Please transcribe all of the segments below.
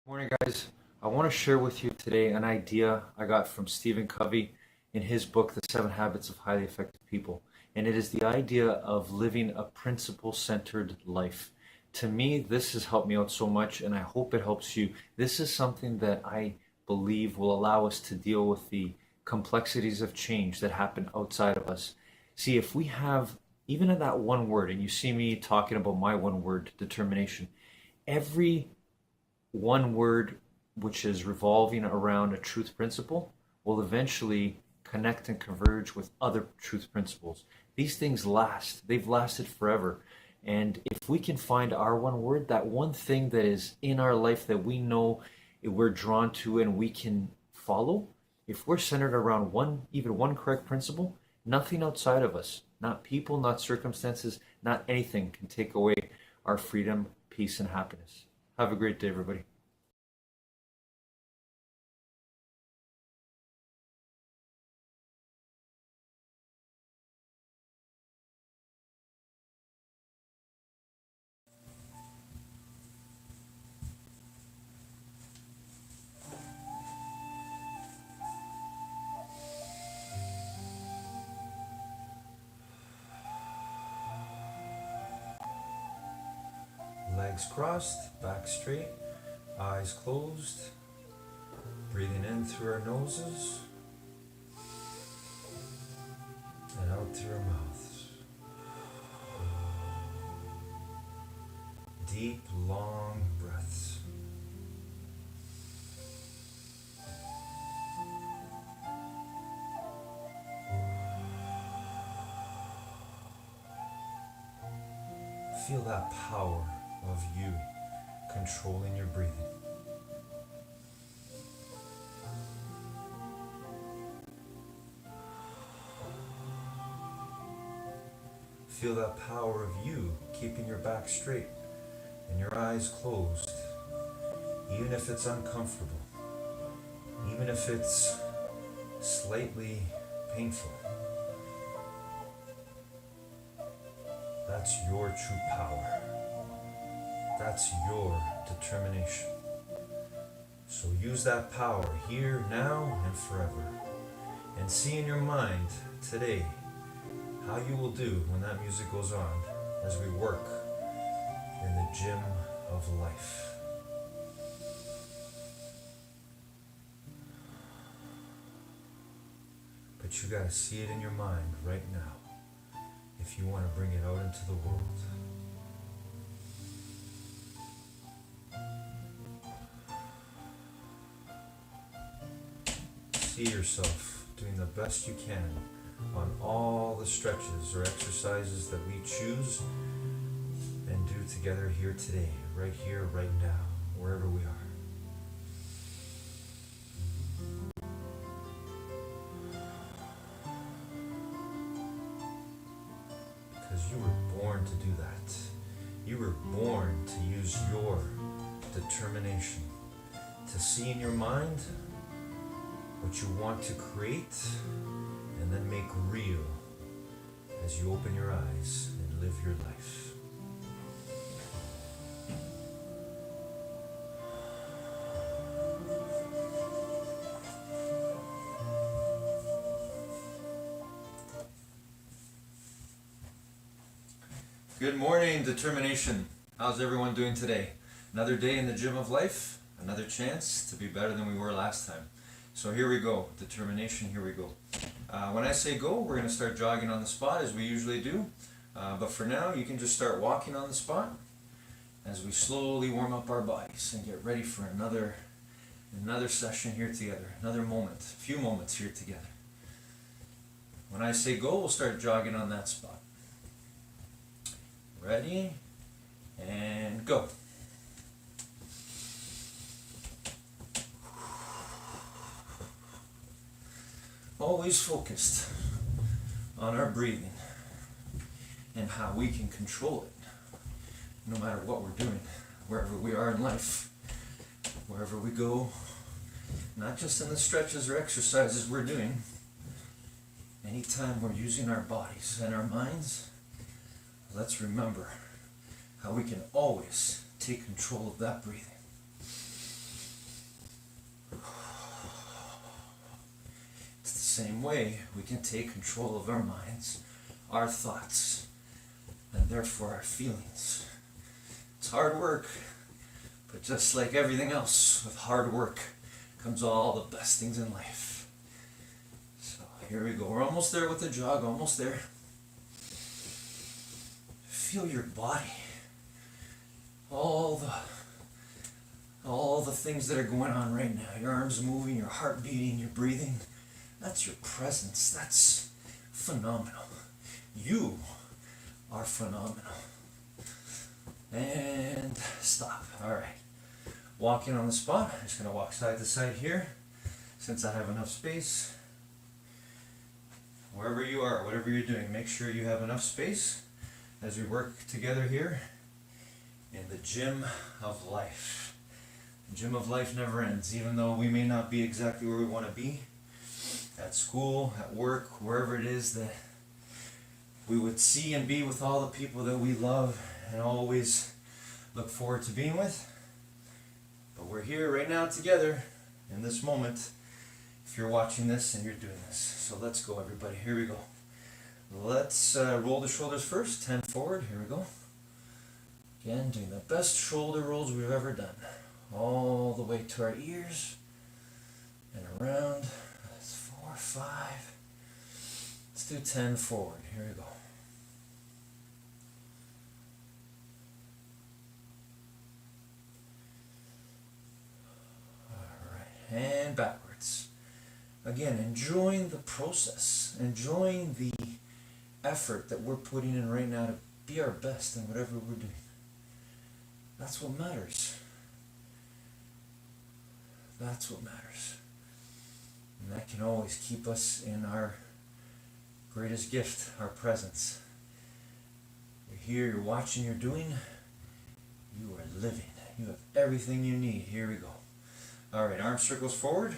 Morning, guys. I want to share with you today an idea I got from Stephen Covey in his book, The 7 Habits of Highly Effective People. And it is the idea of living a principle centered life. To me, this has helped me out so much, and I hope it helps you. This is something that I believe will allow us to deal with the complexities of change that happen outside of us. See, if we have, even in that one word, and you see me talking about my one word, determination, every one word which is revolving around a truth principle will eventually connect and converge with other truth principles. These things last, they've lasted forever. And if we can find our one word, that one thing that is in our life that we know we're drawn to and we can follow, if we're centered around one, even one correct principle, nothing outside of us, not people, not circumstances, not anything can take away our freedom, peace, and happiness. Have a great day, everybody. Legs crossed, back straight, eyes closed, breathing in through our noses and out through our mouths. Deep, long breaths. Feel that power of you controlling your breathing. Feel that power of you keeping your back straight and your eyes closed, even if it's uncomfortable, even if it's slightly painful. That's your true power. That's your determination. So use that power here, now, and forever. And see in your mind today how you will do when that music goes on as we work in the gym of life. But you gotta see it in your mind right now if you want to bring it out into the world. See yourself doing the best you can on all the stretches or exercises that we choose and do together here today, right here, right now, wherever we are. Because you were born to do that. You were born to use your determination to see in your mind what you want to create and then make real as you open your eyes and live your life. Good morning, determination. How's everyone doing today? Another day in the gym of life, another chance to be better than we were last time. So here we go, determination, here we go. When I say go, we're going to start jogging on the spot as we usually do. But for now, you can just start walking on the spot as we slowly warm up our bodies and get ready for another session here together, another moment, a few moments here together. When I say go, we'll start jogging on that spot. Ready, and go. Always focused on our breathing and how we can control it, no matter what we're doing, wherever we are in life, wherever we go, not just in the stretches or exercises we're doing. Anytime we're using our bodies and our minds, let's remember how we can always take control of that breathing. same way, we can take control of our minds, our thoughts, and therefore our feelings. It's hard work, but just like everything else, with hard work comes all the best things in life. So here we go. We're almost there with the jog, almost there. Feel your body. All the things that are going on right now. Your arms moving, your heart beating, your breathing. That's your presence. That's phenomenal. You are phenomenal. And stop. All right. Walking on the spot. I'm just going to walk side to side here since I have enough space. Wherever you are, whatever you're doing, make sure you have enough space as we work together here in the gym of life. The gym of life never ends, even though we may not be exactly where we want to be at school, at work, wherever it is that we would see and be with all the people that we love and always look forward to being with. But we're here right now together in this moment if you're watching this and you're doing this. So let's go, everybody. Here we go. Let's roll the shoulders first. 10 forward. Here we go. Again, doing the best shoulder rolls we've ever done. All the way to our ears and around. That's 4, 5. Let's do 10 forward. Here we go. Alright, and backwards. Again, enjoying the process, enjoying the effort that we're putting in right now to be our best in whatever we're doing. That's what matters. That's what matters. And that can always keep us in our greatest gift, our presence. You're here, you're watching, you're doing. You are living. You have everything you need. Here we go. Alright, arm circles forward.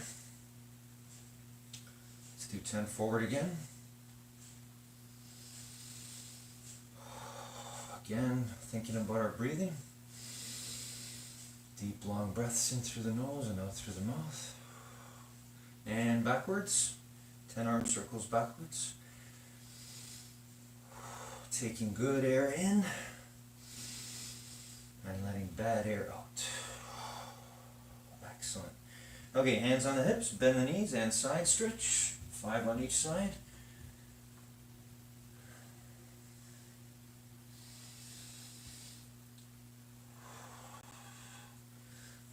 Let's do 10 forward again. Again, thinking about our breathing. Deep, long breaths in through the nose and out through the mouth. And backwards. 10 arm circles backwards. Taking good air in and letting bad air out. Excellent. Okay, hands on the hips, bend the knees and side stretch. 5 on each side.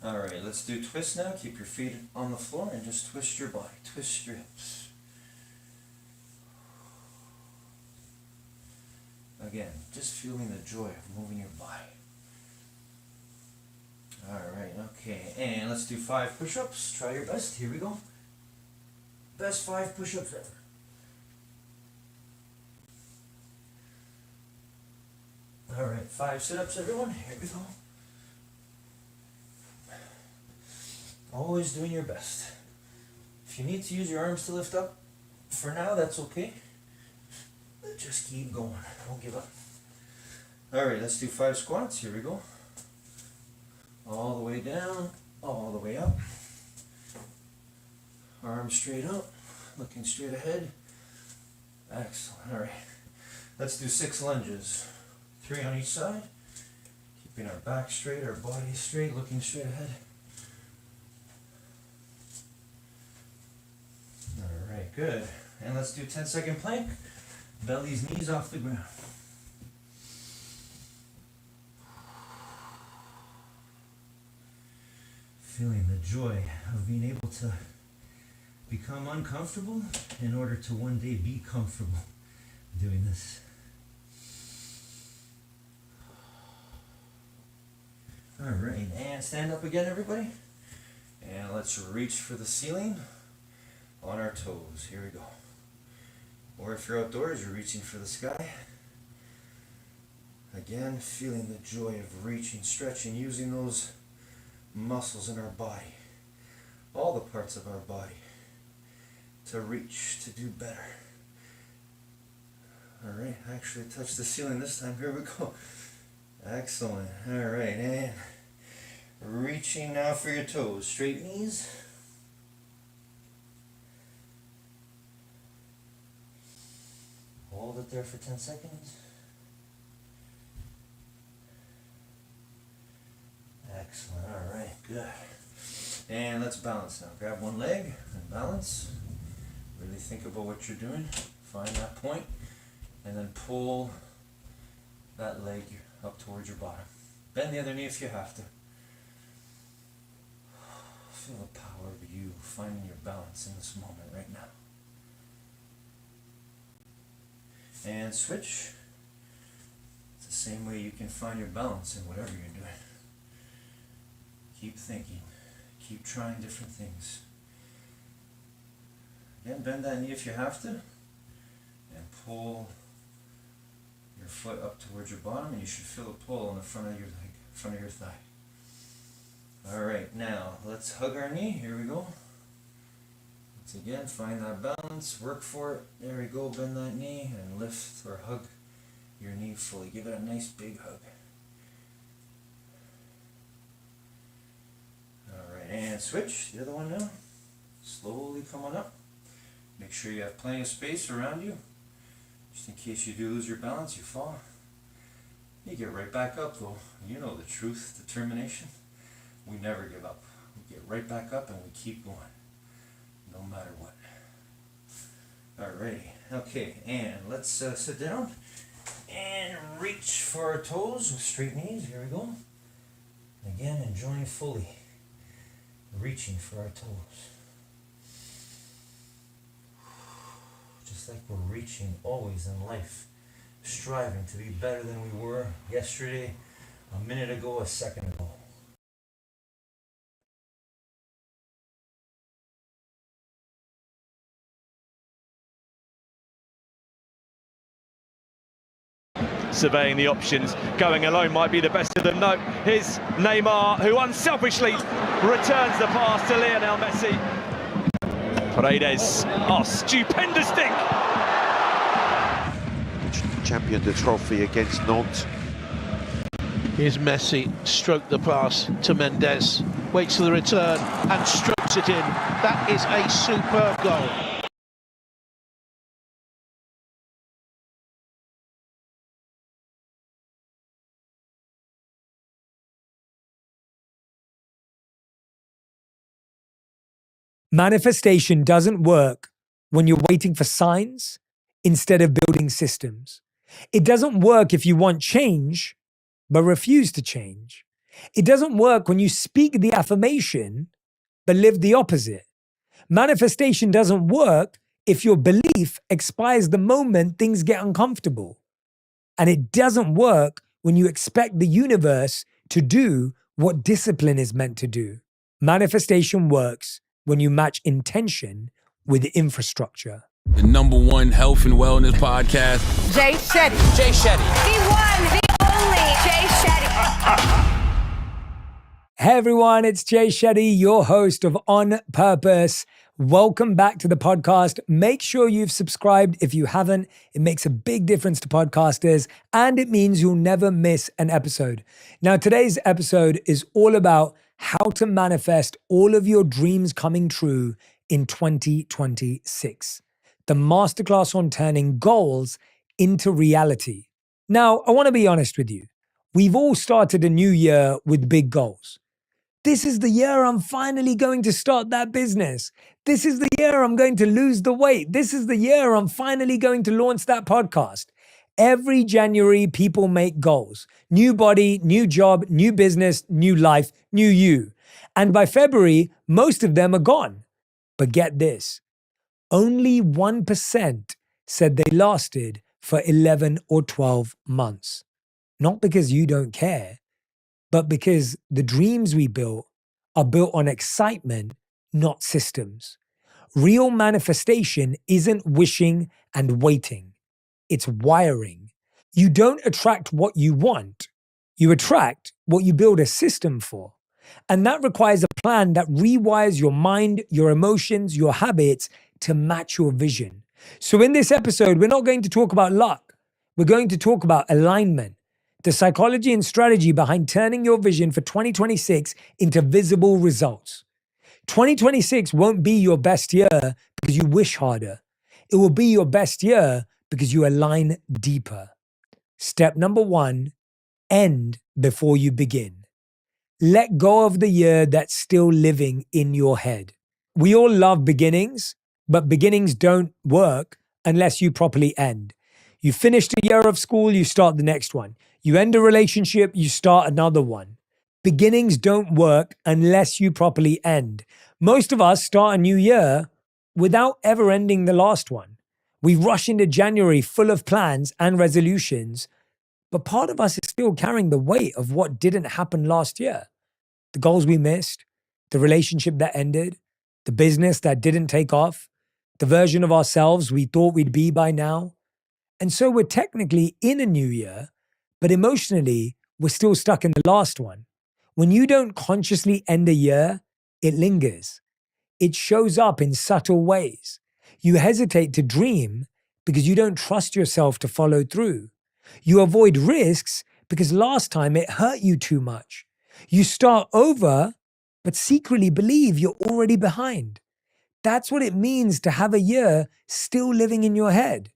Alright, let's do twist now. Keep your feet on the floor and just twist your body. Twist your hips. Again, just feeling the joy of moving your body. Alright, okay. And let's do 5 push-ups. Try your best. Here we go. Best 5 push-ups ever. Alright, 5 sit-ups, everyone. Here we go. Always doing your best. If you need to use your arms to lift up, for now, that's okay. But just keep going. Don't give up. Alright, let's do 5 squats. Here we go. All the way down, all the way up. Arms straight up, looking straight ahead. Excellent. Alright, let's do 6 lunges. 3 on each side. Keeping our back straight, our body straight, looking straight ahead. Alright, good. And let's do 10-second plank. Belly's knees off the ground. Feeling the joy of being able to become uncomfortable in order to one day be comfortable doing this. Alright, and stand up again, everybody. And let's reach for the ceiling on our toes. Here we go. Or if you're outdoors, you're reaching for the sky. Again, feeling the joy of reaching, stretching, using those muscles in our body, all the parts of our body, to reach, to do better. Alright, actually touch the ceiling this time. Here we go. Excellent. Alright, and reaching now for your toes. Straight knees. hold it there for 10 seconds. Excellent. All right, good. And let's balance now. Grab one leg and balance. Really think about what you're doing. Find that point, and then pull that leg up towards your bottom. Bend the other knee if you have to. Feel the power of you finding your balance in this moment right now. And switch. It's the same way you can find your balance in whatever you're doing. Keep thinking. Keep trying different things. Again, bend that knee if you have to. And pull your foot up towards your bottom, and you should feel a pull on the front of your leg, front of your thigh. Alright, now let's hug our knee. Here we go. Once again, find that balance, work for it. There we go, bend that knee and lift or hug your knee fully. Give it a nice big hug. Alright, and switch. The other one now. Slowly come on up. Make sure you have plenty of space around you. Just in case you do lose your balance, you fall. You get right back up though. You know the truth, determination. We never give up. We get right back up and we keep going. No matter what. Alrighty. Okay, and let's sit down and reach for our toes with straight knees. Here we go. Again, enjoying fully. Reaching for our toes. Just like we're reaching always in life. Striving to be better than we were yesterday, a minute ago, a second ago. Surveying the options, going alone might be the best of them. No, here's Neymar, who unselfishly returns the pass to Lionel Messi. Paredes, oh, stupendous dink! Championed the trophy against Nantes. Here's Messi, stroke the pass to Mendes, waits for the return and strokes it in. That is a superb goal. Manifestation doesn't work when you're waiting for signs instead of building systems. It doesn't work if you want change, but refuse to change. It doesn't work when you speak the affirmation, but live the opposite. Manifestation doesn't work if your belief expires the moment things get uncomfortable. And it doesn't work when you expect the universe to do what discipline is meant to do. Manifestation works when you match intention with infrastructure. The #1 health and wellness podcast. Jay Shetty. Jay Shetty. The one, the only Jay Shetty. Hey everyone, it's Jay Shetty, your host of On Purpose. Welcome back to the podcast. Make sure you've subscribed if you haven't. It makes a big difference to podcasters and it means you'll never miss an episode. Now, today's episode is all about how to manifest all of your dreams coming true in 2026. The masterclass on turning goals into reality. Now, I want to be honest with you. We've all started a new year with big goals. This is the year I'm finally going to start that business. This is the year I'm going to lose the weight. This is the year I'm finally going to launch that podcast. Every January, people make goals. New body, new job, new business, new life, new you. And by February, most of them are gone. But get this, only 1% said they lasted for 11 or 12 months. Not because you don't care, but because the dreams we built are built on excitement, not systems. Real manifestation isn't wishing and waiting. It's wiring. You don't attract what you want. You attract what you build a system for. And that requires a plan that rewires your mind, your emotions, your habits to match your vision. So in this episode, we're not going to talk about luck. We're going to talk about alignment, the psychology and strategy behind turning your vision for 2026 into visible results. 2026 won't be your best year because you wish harder. It will be your best year because you align deeper. Step number 1, end before you begin. Let go of the year that's still living in your head. We all love beginnings, but beginnings don't work unless you properly end. You finish a year of school, you start the next one. You end a relationship, you start another one. Beginnings don't work unless you properly end. Most of us start a new year without ever ending the last one. We rush into January full of plans and resolutions, but part of us is still carrying the weight of what didn't happen last year. The goals we missed, the relationship that ended, the business that didn't take off, the version of ourselves we thought we'd be by now. And so we're technically in a new year, but emotionally, we're still stuck in the last one. When you don't consciously end a year, it lingers. It shows up in subtle ways. You hesitate to dream because you don't trust yourself to follow through. You avoid risks because last time it hurt you too much. You start over, but secretly believe you're already behind. That's what it means to have a year still living in your head.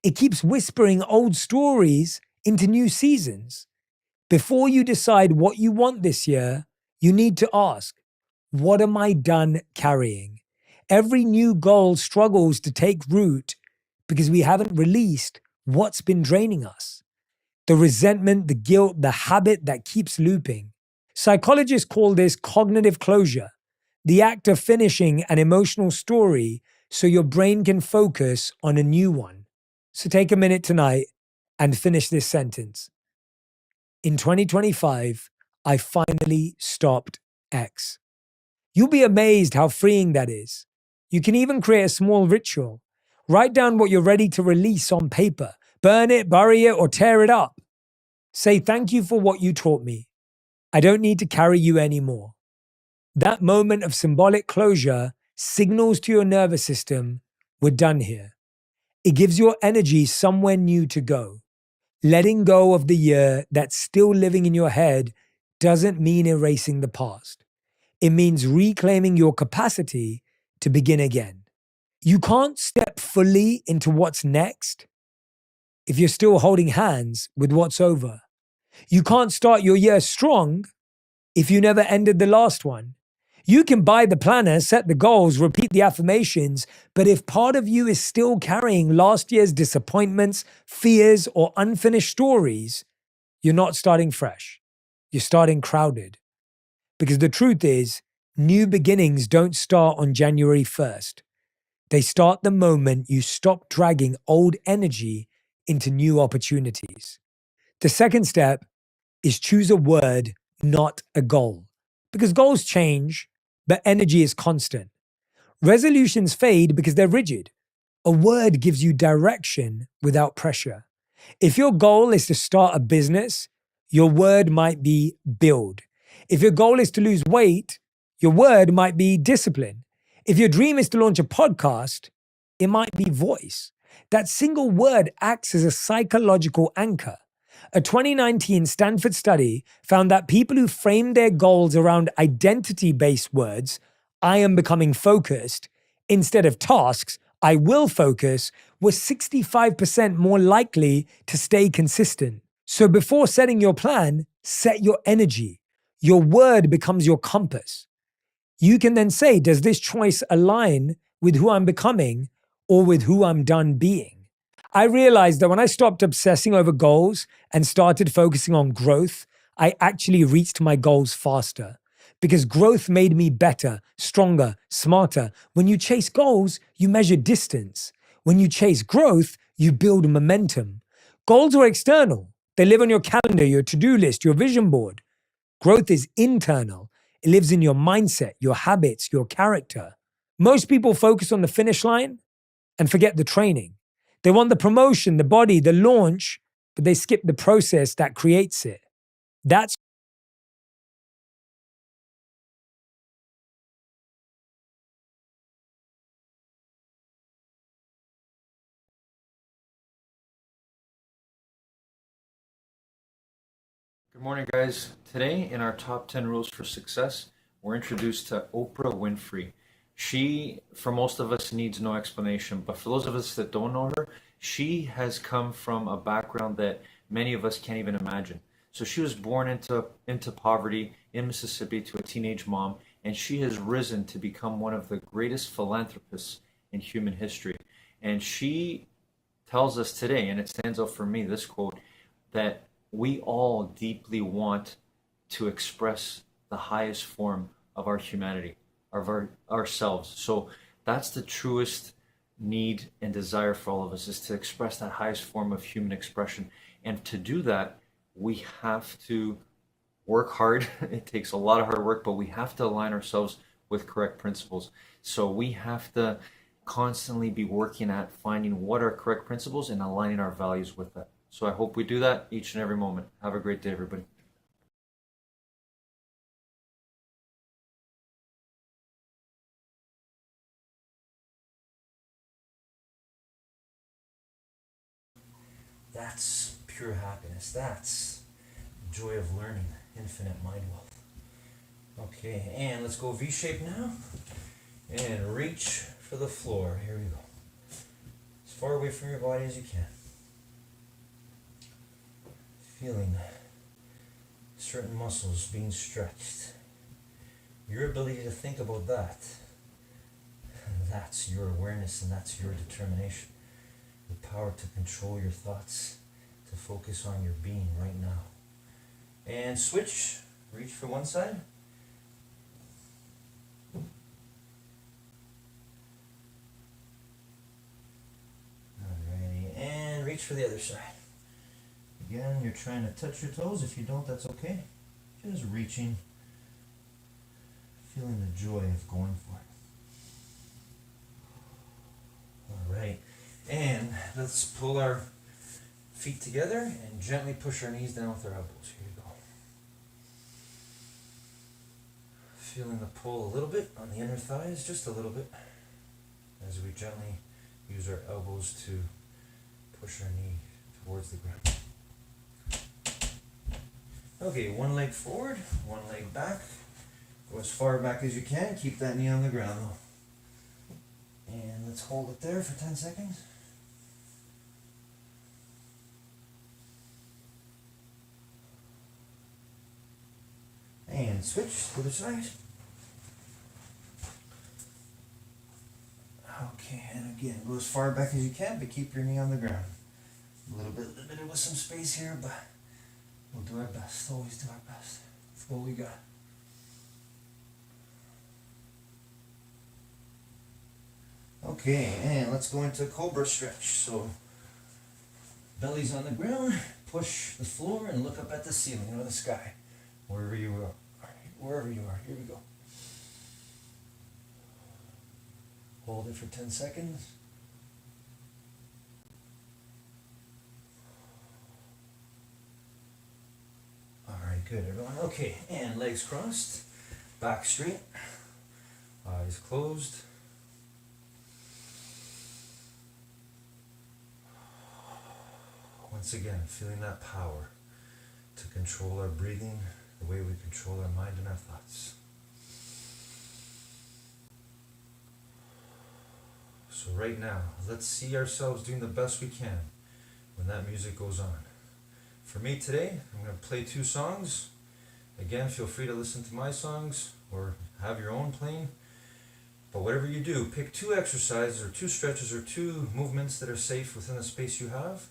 It keeps whispering old stories into new seasons. Before you decide what you want this year, you need to ask, what am I done carrying? Every new goal struggles to take root because we haven't released what's been draining us. The resentment, the guilt, the habit that keeps looping. Psychologists call this cognitive closure, the act of finishing an emotional story so your brain can focus on a new one. So take a minute tonight and finish this sentence. In 2025, I finally stopped X. You'll be amazed how freeing that is. You can even create a small ritual. Write down what you're ready to release on paper. Burn it, bury it, or tear it up. Say thank you for what you taught me. I don't need to carry you anymore. That moment of symbolic closure signals to your nervous system, we're done here. It gives your energy somewhere new to go. Letting go of the year that's still living in your head doesn't mean erasing the past. It means reclaiming your capacity to begin again. You can't step fully into what's next if you're still holding hands with what's over. You can't start your year strong if you never ended the last one. You can buy the planner, set the goals, repeat the affirmations, but if part of you is still carrying last year's disappointments, fears, or unfinished stories, you're not starting fresh. You're starting crowded. Because the truth is, new beginnings don't start on January 1st. They start the moment you stop dragging old energy into new opportunities. The second step is choose a word, not a goal. Because goals change, but energy is constant. Resolutions fade because they're rigid. A word gives you direction without pressure. If your goal is to start a business, your word might be build. If your goal is to lose weight, your word might be discipline. If your dream is to launch a podcast, it might be voice. That single word acts as a psychological anchor. A 2019 Stanford study found that people who framed their goals around identity-based words, I am becoming focused, instead of tasks, I will focus, were 65% more likely to stay consistent. So before setting your plan, set your energy. Your word becomes your compass. You can then say, does this choice align with who I'm becoming or with who I'm done being? I realized that when I stopped obsessing over goals and started focusing on growth, I actually reached my goals faster. Because growth made me better, stronger, smarter. When you chase goals, you measure distance. When you chase growth, you build momentum. Goals are external. They live on your calendar, your to-do list, your vision board. Growth is internal. It lives in your mindset, your habits, your character. Most people focus on the finish line and forget the training. They want the promotion, the body, the launch, but they skip the process that creates it. That's Good morning, guys. Today, in our top 10 rules for success, we're introduced to Oprah Winfrey. She, for most of us, needs no explanation, but for those of us that don't know her, She has come from a background that many of us can't even imagine. So she was born into poverty in Mississippi to a teenage mom, and she has risen to become one of the greatest philanthropists in human history. And she tells us today, and it stands out for me, this quote, that we all deeply want to express the highest form of our humanity, of ourselves. So that's the truest need and desire for all of us, is to express that highest form of human expression. And to do that, we have to work hard. It takes a lot of hard work, but we have to align ourselves with correct principles. So we have to constantly be working at finding what are correct principles and aligning our values with that. So I hope we do that each and every moment. Have a great day, everybody. That's pure happiness. That's joy of learning, infinite mind wealth. Okay, and let's go V-shape now. And reach for the floor. Here we go. As far away from your body as you can. Feeling certain muscles being stretched. Your ability to think about that. That's your awareness and that's your determination. The power to control your thoughts, to focus on your being right now. And switch. Reach for one side. Alrighty, and reach for the other side. Again, you're trying to touch your toes. If you don't, that's okay. Just reaching, feeling the joy of going for it. Alright, and let's pull our feet together and gently push our knees down with our elbows. Here you go. Feeling the pull a little bit on the inner thighs, just a little bit, as we gently use our elbows to push our knee towards the ground. Okay, one leg forward, one leg back. Go as far back as you can. Keep that knee on the ground though. And let's hold it there for 10 seconds. And switch to the side. Okay, and again, go as far back as you can, but keep your knee on the ground. A little bit limited with some space here, but we'll do our best. Always do our best. That's what we got. Okay, and let's go into cobra stretch. So, belly's on the ground, push the floor, and look up at the ceiling or the sky, wherever you are. Wherever you are. Here we go. Hold it for 10 seconds. Alright, good everyone. Okay, and legs crossed, back straight, eyes closed. Once again, feeling that power to control our breathing the way we control our mind and our thoughts. So right now, let's see ourselves doing the best we can when that music goes on. For me today, I'm going to play 2 songs. Again, feel free to listen to my songs or have your own playing. But whatever you do, pick 2 exercises or 2 stretches or 2 movements that are safe within the space you have.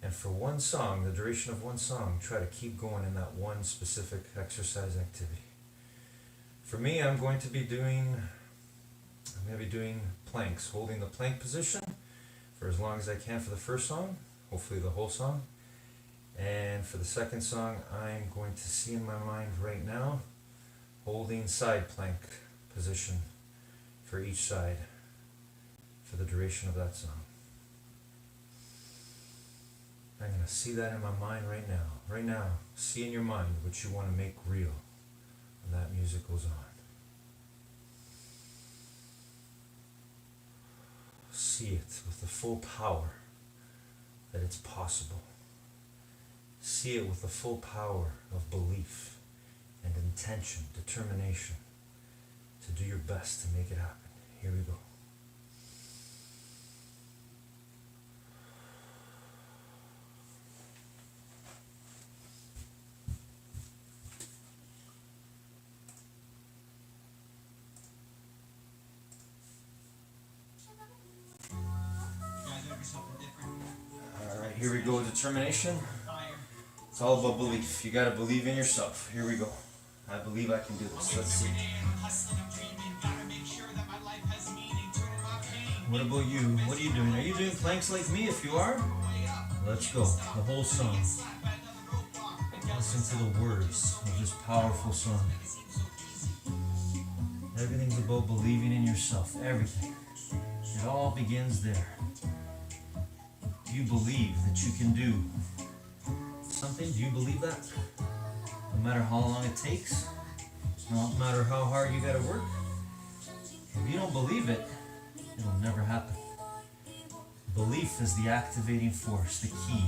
And for one song, the duration of one song, try to keep going in that one specific exercise activity. For me, I'm going to be doing planks, holding the plank position for as long as I can for the first song, hopefully the whole song. And for the second song, I'm going to see in my mind right now, holding side plank position for each side for the duration of that song. I'm going to see that in my mind right now. Right now, see in your mind what you want to make real when that music goes on. See it with the full power that it's possible. See it with the full power of belief and intention, determination to do your best to make it happen. Here we go. here we go. Determination. It's all about belief. You gotta believe in yourself. Here we go. I believe I can do this. Let's see. What about you? What are you doing? Are you doing planks like me? If you are, let's go. The whole song. Listen to the words of this powerful song. Everything's about believing in yourself. Everything. It all begins there. You believe that you can do something? Do you believe that? No matter how long it takes, no matter how hard you gotta work, if you don't believe it, it'll never happen. Belief is the activating force, the key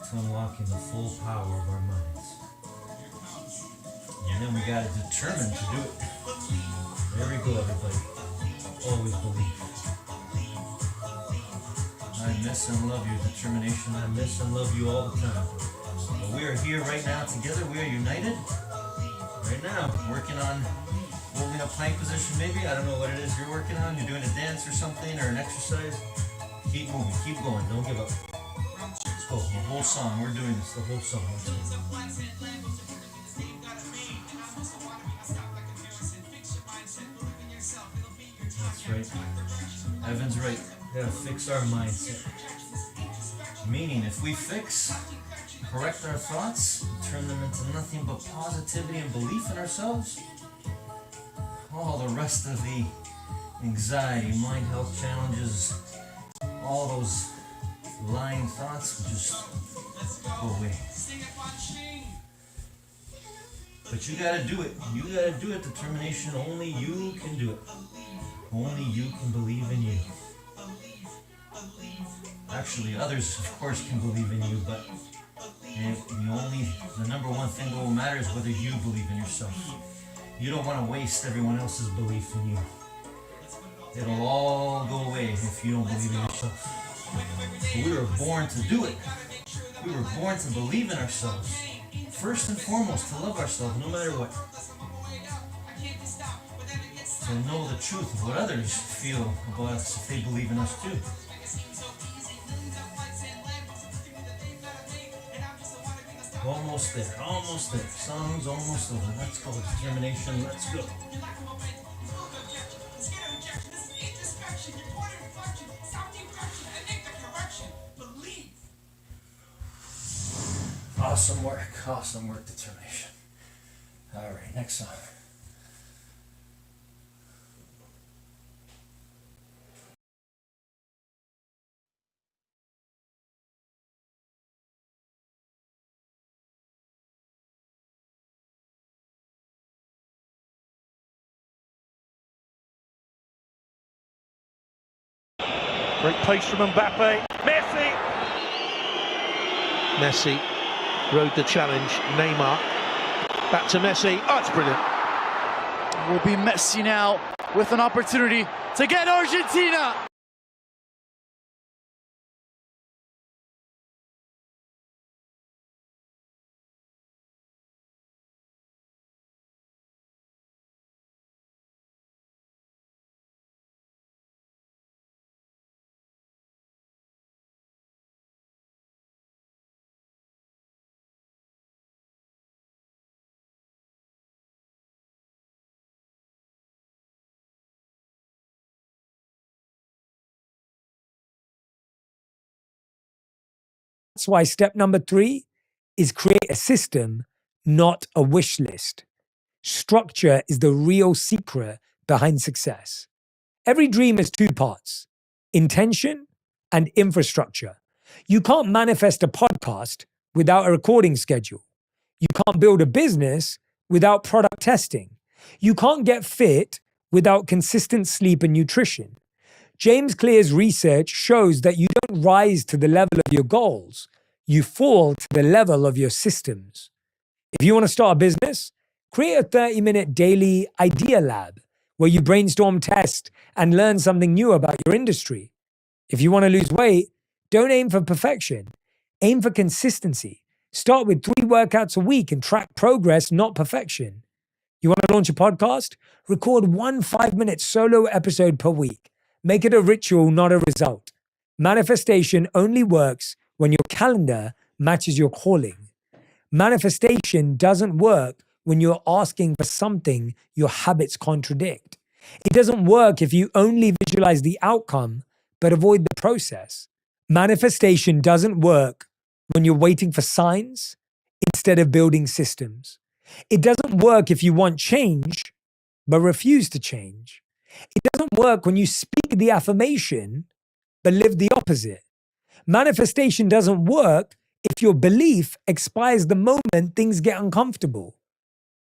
to unlocking the full power of our minds. And then we gotta determine to do it. There we go, everybody. Always believe. I miss and love your determination. I miss and love you all the time. But we are here right now together. We are united. Right now, working on holding a plank position maybe. I don't know what it is you're working on. You're doing a dance or something or an exercise. Keep moving. Keep going. Don't give up. Let's go. The whole song. We're doing this. The whole song. That's right. Evan's right. We gotta fix our mindset. Meaning, if we correct our thoughts, turn them into nothing but positivity and belief in ourselves, all the rest of the anxiety, mind health challenges, all those lying thoughts will just go away. But you gotta do it. You gotta do it. Determination. Only you can do it. Only you can believe in you. Actually, others, of course, can believe in you, but the number one thing that will matter is whether you believe in yourself. You don't want to waste everyone else's belief in you. It'll all go away if you don't believe in yourself. But we were born to do it. We were born to believe in ourselves. First and foremost, to love ourselves no matter what. To know the truth of what others feel about us if they believe in us too. Almost there, almost there. Song's almost over. Let's go. Determination, let's go. Awesome work, determination. All right, next song. Great pace from Mbappe. Messi rode the challenge. Neymar back to Messi. Oh, it's brilliant. Will be Messi now with an opportunity to get Argentina. That's why step number 3 is create a system, not a wish list. Structure is the real secret behind success. Every dream has 2 parts, intention and infrastructure. You can't manifest a podcast without a recording schedule. You can't build a business without product testing. You can't get fit without consistent sleep and nutrition. James Clear's research shows that you don't rise to the level of your goals, you fall to the level of your systems. If you want to start a business, create a 30-minute daily idea lab where you brainstorm, test, and learn something new about your industry. If you want to lose weight, don't aim for perfection. Aim for consistency. Start with 3 workouts a week and track progress, not perfection. You want to launch a podcast? Record 1 5-minute solo episode per week. Make it a ritual, not a result. Manifestation only works when your calendar matches your calling. Manifestation doesn't work when you're asking for something your habits contradict. It doesn't work if you only visualize the outcome but avoid the process. Manifestation doesn't work when you're waiting for signs instead of building systems. It doesn't work if you want change but refuse to change. It doesn't work when you speak the affirmation but live the opposite. Manifestation doesn't work if your belief expires the moment things get uncomfortable.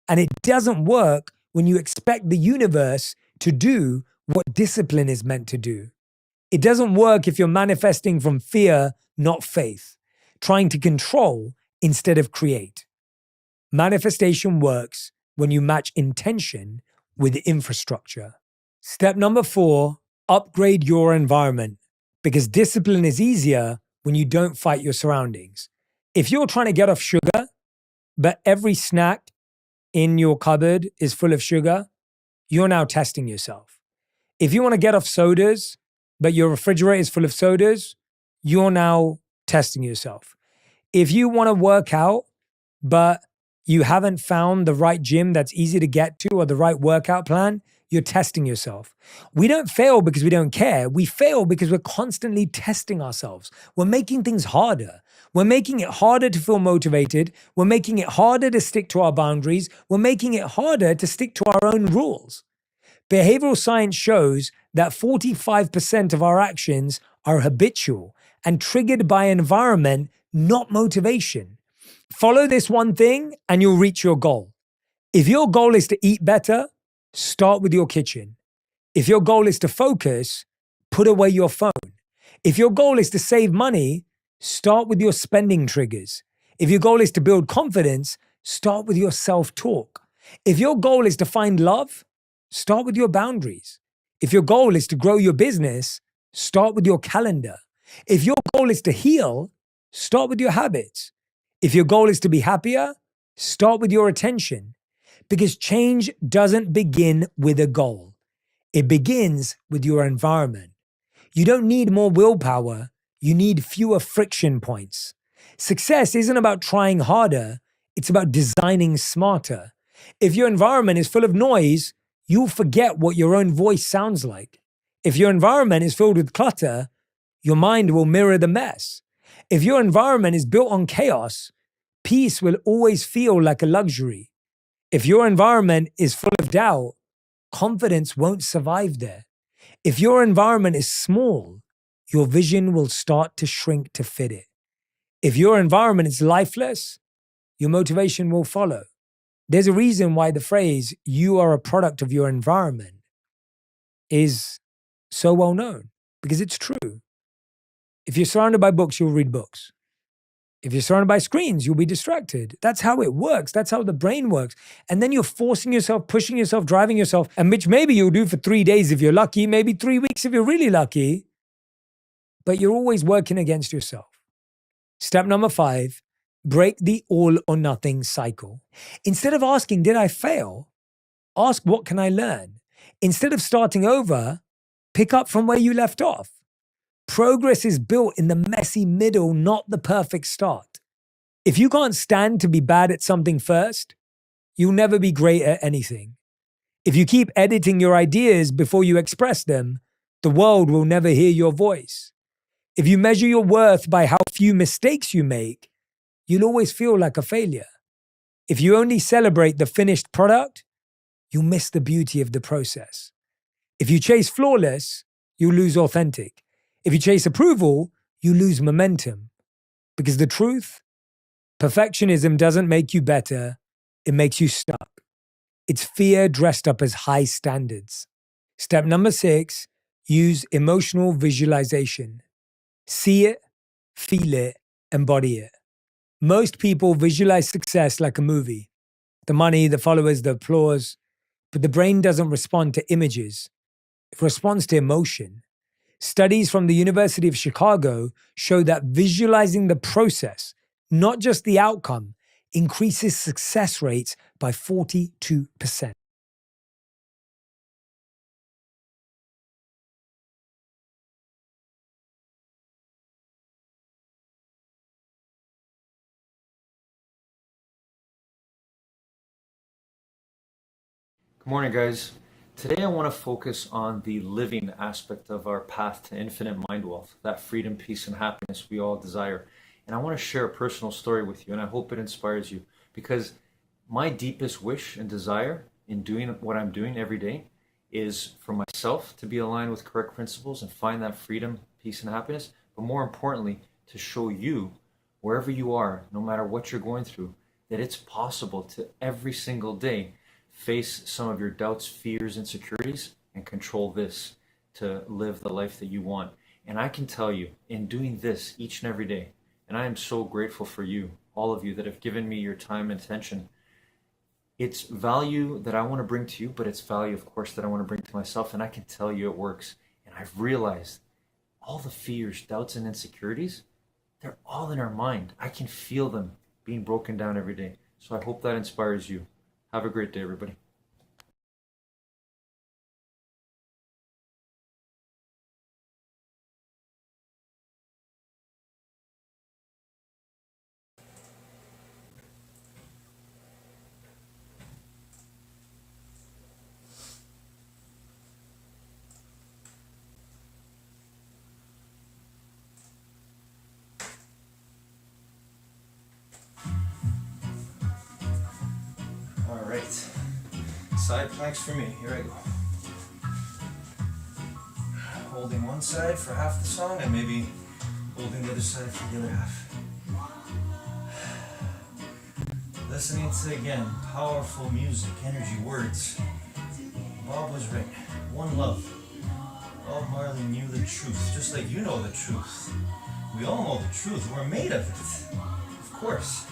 And it doesn't work when you expect the universe to do what discipline is meant to do. It doesn't work if you're manifesting from fear, not faith, trying to control instead of create. Manifestation works when you match intention with infrastructure. Step number 4, upgrade your environment, because discipline is easier when you don't fight your surroundings. If you're trying to get off sugar, but every snack in your cupboard is full of sugar, you're now testing yourself. If you want to get off sodas, but your refrigerator is full of sodas, you're now testing yourself. If you want to work out, but you haven't found the right gym that's easy to get to or the right workout plan, you're testing yourself. We don't fail because we don't care. We fail because we're constantly testing ourselves. We're making things harder. We're making it harder to feel motivated. We're making it harder to stick to our boundaries. We're making it harder to stick to our own rules. Behavioral science shows that 45% of our actions are habitual and triggered by environment, not motivation. Follow this one thing and you'll reach your goal. If your goal is to eat better, start with your kitchen. If your goal is to focus, put away your phone. If your goal is to save money, start with your spending triggers. If your goal is to build confidence, start with your self-talk. If your goal is to find love, start with your boundaries. If your goal is to grow your business, start with your calendar. If your goal is to heal, start with your habits. If your goal is to be happier, start with your attention. Because change doesn't begin with a goal. It begins with your environment. You don't need more willpower. You need fewer friction points. Success isn't about trying harder. It's about designing smarter. If your environment is full of noise, you'll forget what your own voice sounds like. If your environment is filled with clutter, your mind will mirror the mess. If your environment is built on chaos, peace will always feel like a luxury. If your environment is full of doubt, confidence won't survive there. If your environment is small, your vision will start to shrink to fit it. If your environment is lifeless, your motivation will follow. There's a reason why the phrase, "you are a product of your environment," is so well known, because it's true. If you're surrounded by books, you'll read books. If you're surrounded by screens, you'll be distracted. That's how it works. That's how the brain works. And then you're forcing yourself, pushing yourself, driving yourself, and which maybe you'll do for 3 days if you're lucky, maybe 3 weeks if you're really lucky, but you're always working against yourself. Step number 5, break the all or nothing cycle. Instead of asking, did I fail? Ask, what can I learn? Instead of starting over, pick up from where you left off. Progress is built in the messy middle, not the perfect start. If you can't stand to be bad at something first, you'll never be great at anything. If you keep editing your ideas before you express them, the world will never hear your voice. If you measure your worth by how few mistakes you make, you'll always feel like a failure. If you only celebrate the finished product, you'll miss the beauty of the process. If you chase flawless, you'll lose authentic. If you chase approval, you lose momentum. Because the truth, perfectionism doesn't make you better, it makes you stuck. It's fear dressed up as high standards. Step number 6, use emotional visualization. See it, feel it, embody it. Most people visualize success like a movie. The money, the followers, the applause. But the brain doesn't respond to images. It responds to emotion. Studies from the University of Chicago show that visualizing the process, not just the outcome, increases success rates by 42%. Good morning, guys. Today I want to focus on the living aspect of our path to infinite mind wealth, that freedom, peace, and happiness we all desire. And I want to share a personal story with you, and I hope it inspires you, because my deepest wish and desire in doing what I'm doing every day is for myself to be aligned with correct principles and find that freedom, peace, and happiness, but more importantly, to show you, wherever you are, no matter what you're going through, that it's possible to every single day face some of your doubts, fears, insecurities, and control this to live the life that you want. And I can tell you, in doing this each and every day, and I am so grateful for you, all of you that have given me your time and attention, it's value that I want to bring to you, but it's value, of course, that I want to bring to myself, and I can tell you it works. And I've realized all the fears, doubts, and insecurities, they're all in our mind. I can feel them being broken down every day. So I hope that inspires you. Have a great day, everybody. All right, side planks for me. Here I go. Holding one side for half the song and maybe holding the other side for the other half. Listening to, again, powerful music, energy, words. Bob was right. One love. Bob Marley knew the truth, just like you know the truth. We all know the truth. We're made of it. Of course.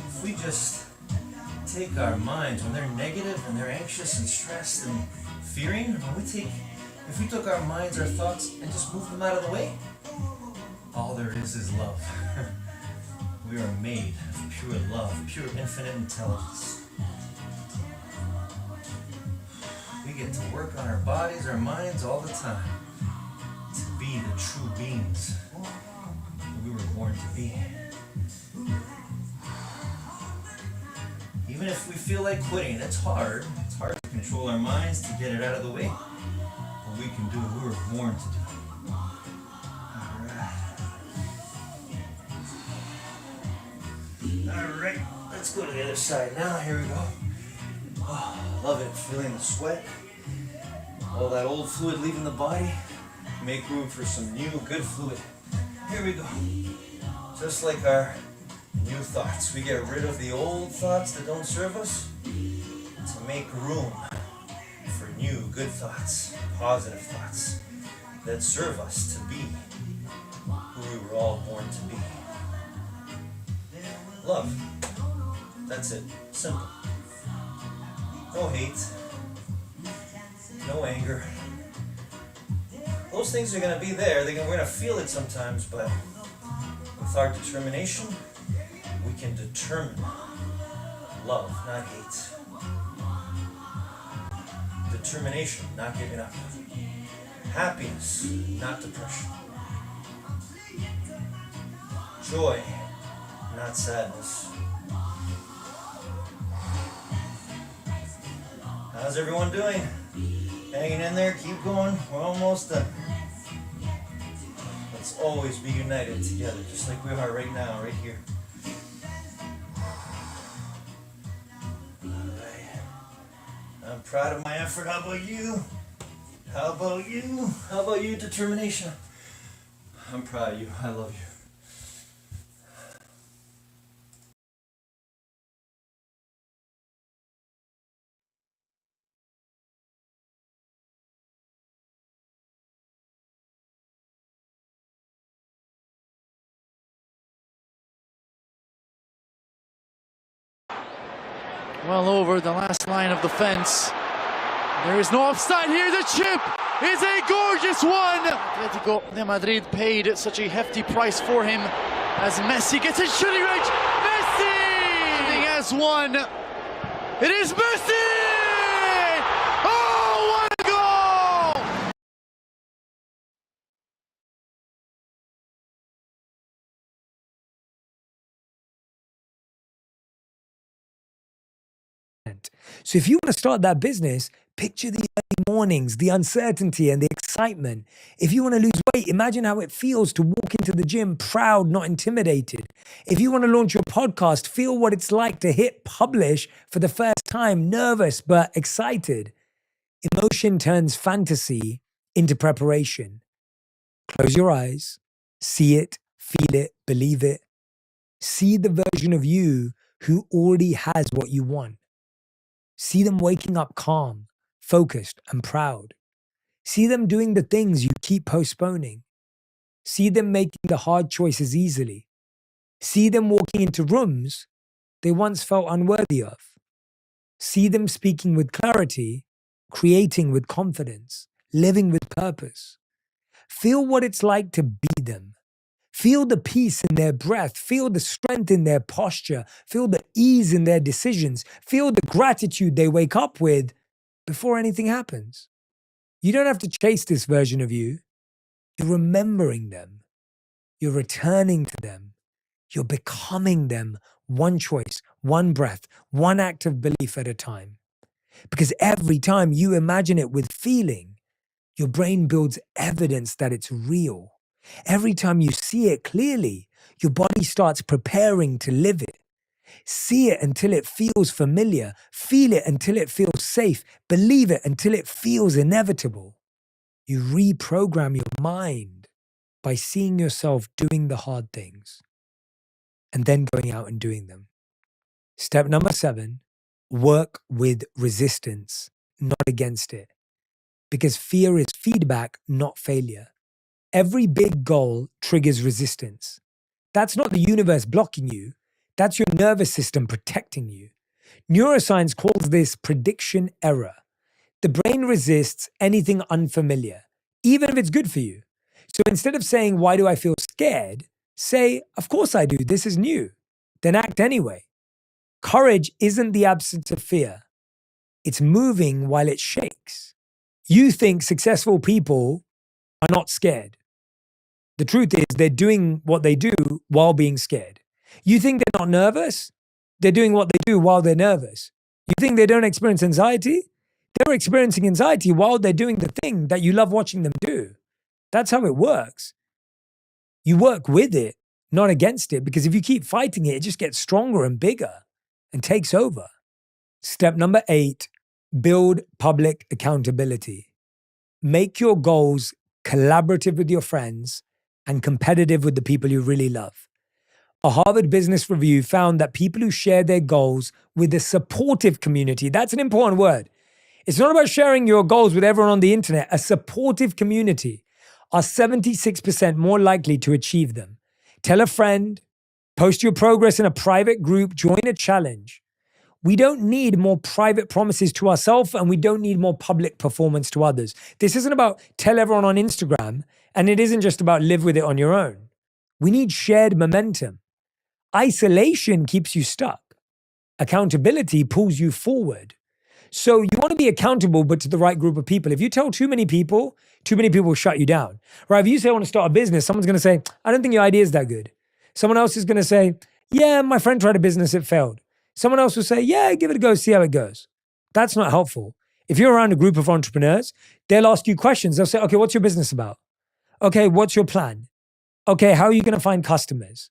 If we just take our minds when they're negative and they're anxious and stressed and fearing, if we took our minds, our thoughts, and just moved them out of the way, all there is love. We are made of pure love, pure infinite intelligence. We get to work on our bodies, our minds all the time to be the true beings that we were born to be. Even if we feel like quitting, it's hard. It's hard to control our minds, to get it out of the way. But we can do what we were born to do. Alright, let's go to the other side now. Here we go. Oh, love it. Feeling the sweat. All that old fluid leaving the body. Make room for some new, good fluid. Here we go. Just like our new thoughts. We get rid of the old thoughts that don't serve us to make room for new, good thoughts, positive thoughts that serve us to be who we were all born to be. Love. That's it. Simple. No hate. No anger. Those things are going to be there. We're going to feel it sometimes, but with our determination, we can determine love, not hate. Determination, not giving up. Happiness, not depression. Joy, not sadness. How's everyone doing? Hanging in there, keep going. We're almost done. Let's always be united together, just like we are right now, right here. I'm proud of my effort. How about you? How about you? How about you, determination? I'm proud of you. I love you. Well over the last line of the fence. There is no offside here. The chip is a gorgeous one. Atletico de Madrid paid such a hefty price for him as Messi gets his shooting range. Messi has won. It is Messi! Oh, what a goal! content. So if you want to start that business, picture the early mornings, the uncertainty and the excitement. If you want to lose weight, imagine how it feels to walk into the gym proud, not intimidated. If you want to launch your podcast, feel what it's like to hit publish for the first time, nervous but excited. Emotion turns fantasy into preparation. Close your eyes, see it, feel it, believe it. See the version of you who already has what you want. See them waking up calm, focused, and proud. See them doing the things you keep postponing. See them making the hard choices easily. See them walking into rooms they once felt unworthy of. See them speaking with clarity, creating with confidence, living with purpose. Feel what it's like to be them. Feel the peace in their breath. Feel the strength in their posture. Feel the ease in their decisions. Feel the gratitude they wake up with before anything happens. You don't have to chase this version of you. You're remembering them. You're returning to them. You're becoming them, one choice, one breath, one act of belief at a time. Because every time you imagine it with feeling, your brain builds evidence that it's real. Every time you see it clearly, your body starts preparing to live it. See it until it feels familiar. Feel it until it feels safe. Believe it until it feels inevitable. You reprogram your mind by seeing yourself doing the hard things and then going out and doing them. Step number 7, work with resistance, not against it. Because fear is feedback, not failure. Every big goal triggers resistance. That's not the universe blocking you. That's your nervous system protecting you. Neuroscience calls this prediction error. The brain resists anything unfamiliar, even if it's good for you. So instead of saying, why do I feel scared? Say, of course I do. This is new. Then act anyway. Courage isn't the absence of fear. It's moving while it shakes. You think successful people are not scared. The truth is they're doing what they do while being scared. You think they're not nervous? They're doing what they do while they're nervous. You think they don't experience anxiety? They're experiencing anxiety while they're doing the thing that you love watching them do. That's how it works. You work with it, not against it, because if you keep fighting it, it just gets stronger and bigger and takes over. Step number 8, build public accountability. Make your goals collaborative with your friends and competitive with the people you really love. A Harvard Business Review found that people who share their goals with a supportive community, that's an important word. It's not about sharing your goals with everyone on the internet. A supportive community are 76% more likely to achieve them. Tell a friend, post your progress in a private group, join a challenge. We don't need more private promises to ourselves, and we don't need more public performance to others. This isn't about tell everyone on Instagram, and it isn't just about live with it on your own. We need shared momentum. Isolation keeps you stuck. Accountability pulls you forward. So you want to be accountable, but to the right group of people. If you tell too many people will shut you down. Right? If you say I want to start a business, someone's going to say, I don't think your idea is that good. Someone else is going to say, yeah, my friend tried a business, it failed. Someone else will say, yeah, give it a go, see how it goes. That's not helpful. If you're around a group of entrepreneurs, they'll ask you questions. They'll say, okay, what's your business about? Okay, what's your plan? Okay, how are you going to find customers?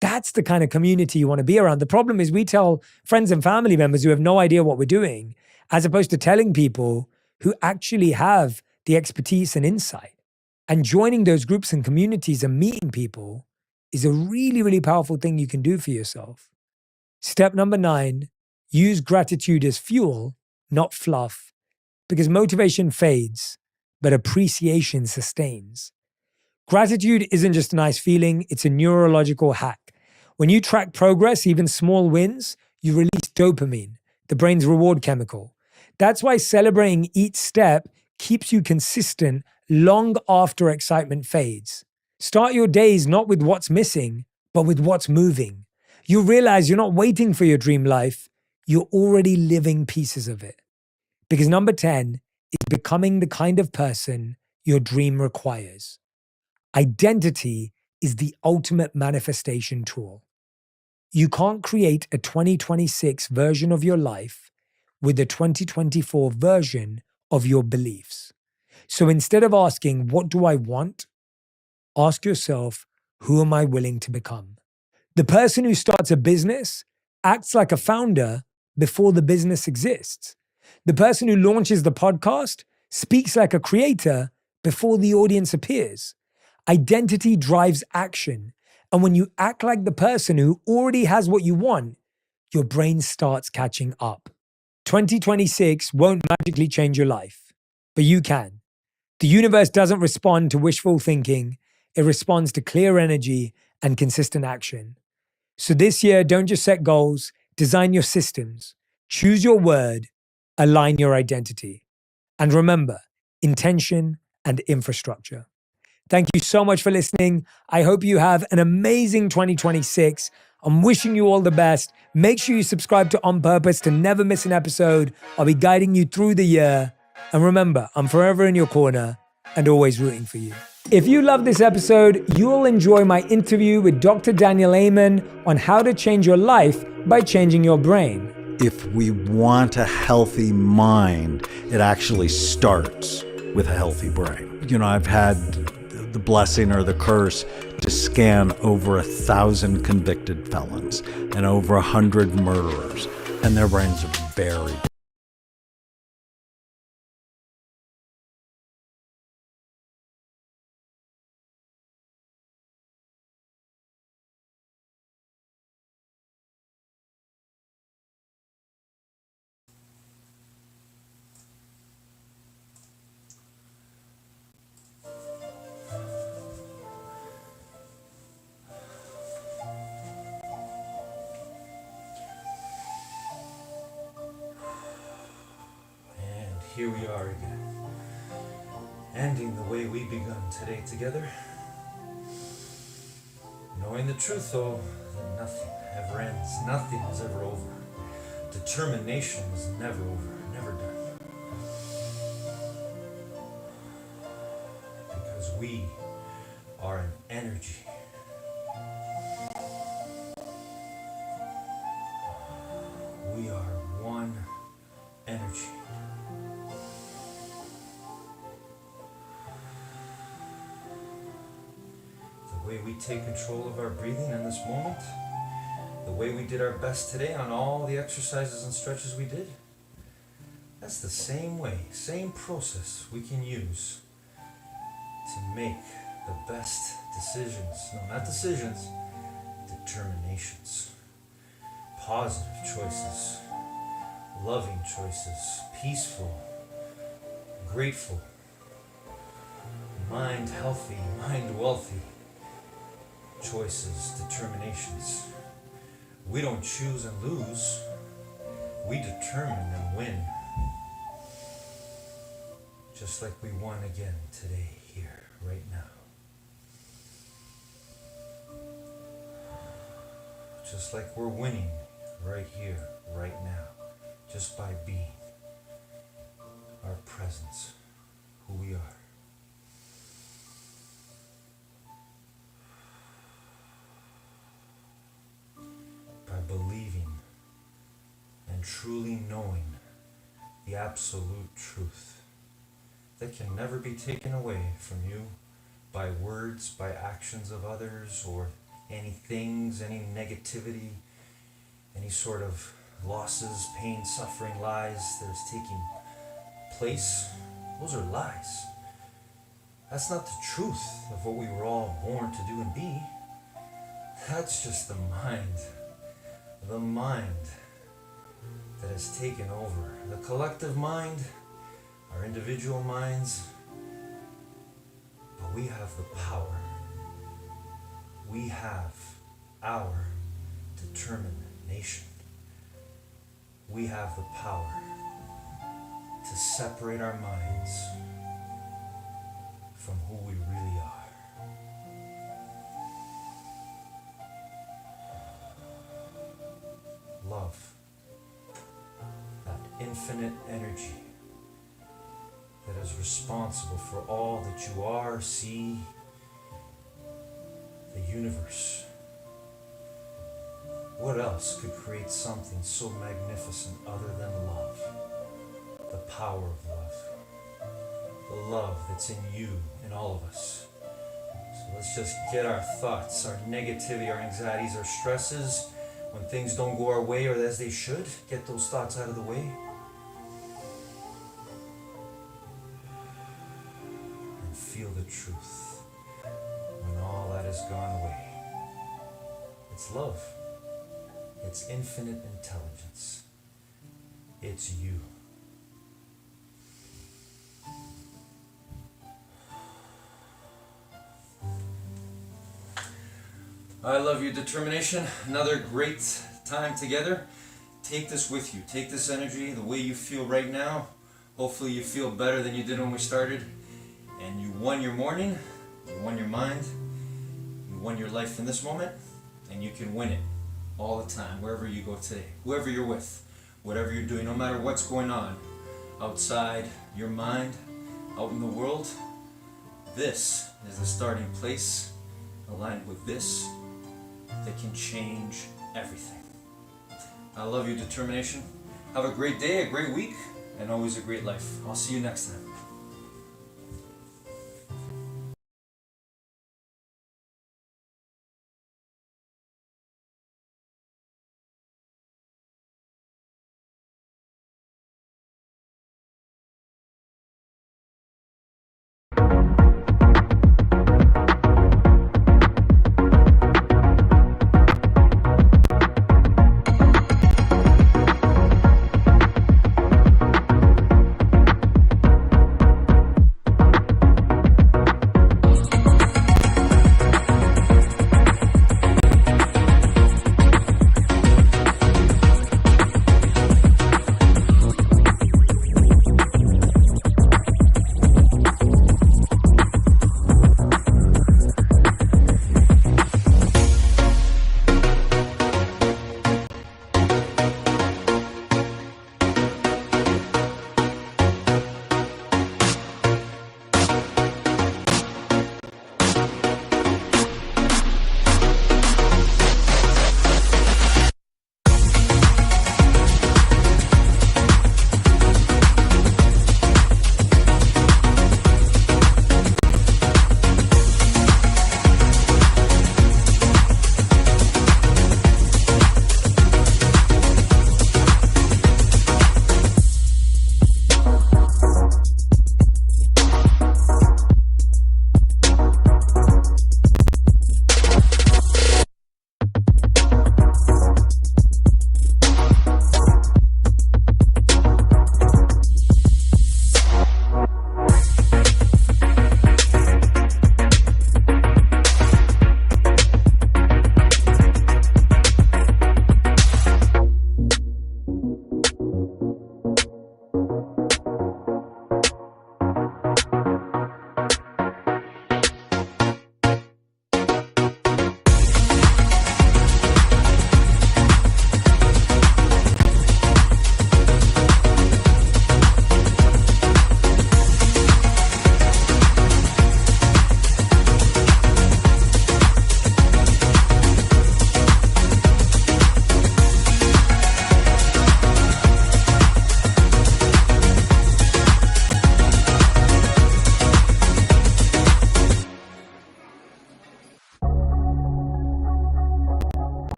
That's the kind of community you want to be around. The problem is we tell friends and family members who have no idea what we're doing, as opposed to telling people who actually have the expertise and insight. And joining those groups and communities and meeting people is a really, really powerful thing you can do for yourself. Step number 9, use gratitude as fuel, not fluff, because motivation fades, but appreciation sustains. Gratitude isn't just a nice feeling, it's a neurological hack. When you track progress, even small wins, you release dopamine, the brain's reward chemical. That's why celebrating each step keeps you consistent long after excitement fades. Start your days not with what's missing, but with what's moving. You realize you're not waiting for your dream life, you're already living pieces of it. Because number 10 is becoming the kind of person your dream requires. Identity is the ultimate manifestation tool. You can't create a 2026 version of your life with the 2024 version of your beliefs. So instead of asking, what do I want? Ask yourself, who am I willing to become? The person who starts a business acts like a founder before the business exists. The person who launches the podcast speaks like a creator before the audience appears. Identity drives action. And when you act like the person who already has what you want, your brain starts catching up. 2026 won't magically change your life, but you can. The universe doesn't respond to wishful thinking. It responds to clear energy and consistent action. So this year, don't just set goals, design your systems, choose your word, align your identity. And remember, intention and infrastructure. Thank you so much for listening. I hope you have an amazing 2026. I'm wishing you all the best. Make sure you subscribe to On Purpose to never miss an episode. I'll be guiding you through the year. And remember, I'm forever in your corner and always rooting for you. If you love this episode, you'll enjoy my interview with Dr. Daniel Amen on how to change your life by changing your brain. If we want a healthy mind, it actually starts with a healthy brain. You know, I've had the blessing or the curse to scan over 1,000 convicted felons and over 100 murderers, and their brains are very Here we are again, ending the way we begun today together. Knowing the truth, though, that nothing ever ends, nothing is ever over. Determination is never over, never done. Because we are an energy. We are one energy. The way we take control of our breathing in this moment, the way we did our best today on all the exercises and stretches we did, that's the same way, same process we can use to make the best decisions. No, not decisions, determinations. Positive choices, loving choices, peaceful, grateful, mind healthy, mind wealthy. Choices, determinations. We don't choose and lose. We determine and win. Just like we won again today, here, right now. Just like we're winning right here, right now. Just by being our presence, who we are. By believing and truly knowing the absolute truth that can never be taken away from you by words, by actions of others, or any things, any negativity, any sort of losses, pain, suffering, lies that is taking place. Those are lies. That's not the truth of what we were all born to do and be. That's just the mind that has taken over. The collective mind, our individual minds, but we have the power. We have our determination. We have the power to separate our minds from who we really are. Love, that infinite energy that is responsible for all that you are, see, the universe. What what else could create something so magnificent other than love? The power of love. The love that's in you, in all of us. So let's just get our thoughts, our negativity, our anxieties, our stresses, when things don't go our way or as they should, get those thoughts out of the way. And feel the truth when all that has gone away. It's love. It's infinite intelligence. It's you. I love your determination. Another great time together. Take this with you. Take this energy, the way you feel right now. Hopefully you feel better than you did when we started. And you won your morning. You won your mind. You won your life in this moment. And you can win it all the time, wherever you go today. Whoever you're with, whatever you're doing, no matter what's going on outside your mind, out in the world. This is the starting place, aligned with this, that can change everything. I love your determination. Have a great day, a great week, and always a great life. I'll see you next time.